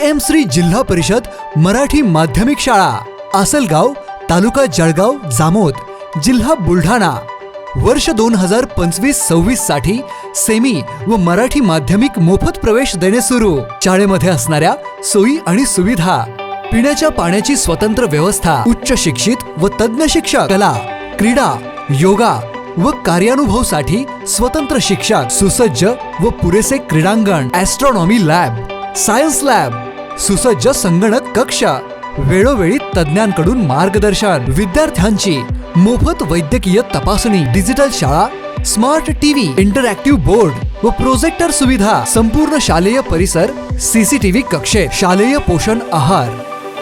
PM Shri जिल्हा परिषद मराठी माध्यमिक शाळा, आसलगाव, तालुका जळगाव, जामोद, जिल्हा बुलढाणा। वर्ष 2025-26 साठी सेमी व मराठी माध्यमिक मोफत प्रवेश देणे सुरू। शाळेमध्ये असणाऱ्या सोयी आणि सुविधा, पिण्याच्या पाण्याची स्वतंत्र व्यवस्था, उच्च शिक्षित व तज्ञ शिक्षक, कला, क्रीडा, योगा व कार्यानुभव साठी स्वतंत्र शिक्षक, सुसज्ज व पुरेसे क्रीडांगण, ॲस्ट्रॉनॉमी लॅब, सायन्स लॅब, सुसज्ज संगणक कक्ष, वेळोवेळी तज्ञांकडून मार्गदर्शन, विद्यार्थ्यांची मोफत वैद्यकीय तपासणी, डिजिटल शाळा, स्मार्ट टीव्ही, इंटरॅक्टिव्ह बोर्ड व प्रोजेक्टर सुविधा, संपूर्ण शालेय परिसर, CCTV कक्षे, शालेय पोषण आहार,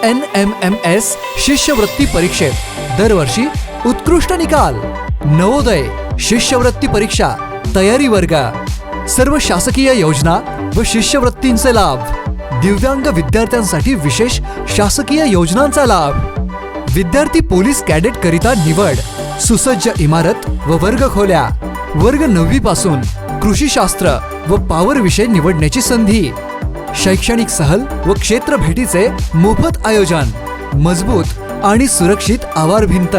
NMMS शिष्यवृत्ती परीक्षेत दरवर्षी उत्कृष्ट निकाल, नवोदय शिष्यवृत्ती परीक्षा तयारी वर्ग, सर्व शासकीय योजना व शिष्यवृत्तींचे लाभ, दिव्यांग विद्यार्थ्यांसाठी विशेष शासकीय योजनांचा लाभ, विद्यार्थी पोलीस कॅडेट करिता निवड, सुसज्ज इमारत व वर्ग खोल्या, वर्ग 9वी पासून कृषीशास्त्र व पॉवर विषय निवडण्याची संधी, शैक्षणिक सहल व क्षेत्र भेटीचे मोफत आयोजन, मजबूत आणि सुरक्षित आवार भिंत,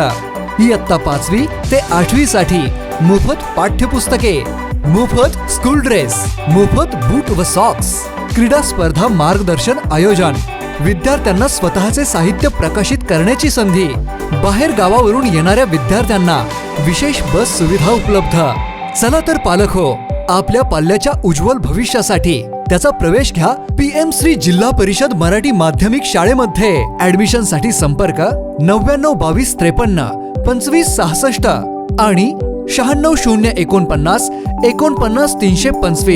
इयत्ता 5वी ते 8वी साठी मोफत पाठ्यपुस्तके, मोफत स्कूल ड्रेस, मोफत बूट व सॉक्स, क्रीडा स्पर्धा मार्गदर्शन आयोजन, विद्यार्थ्यांना स्वतःचे साहित्य प्रकाशित करण्याची संधी, बाहेर गावावरून येणाऱ्या विद्यार्थ्यांना विशेष बस सुविधा उपलब्ध। चला तर पालक हो, आपल्या पाल्याच्या उज्ज्वल भविष्यासाठी त्याचा प्रवेश घ्या PM श्री जिल्हा परिषद मराठी माध्यमिक शाळेमध्ये। ऍडमिशन साठी संपर्क 99 22 53 25 66 आणि 96 049 49 325।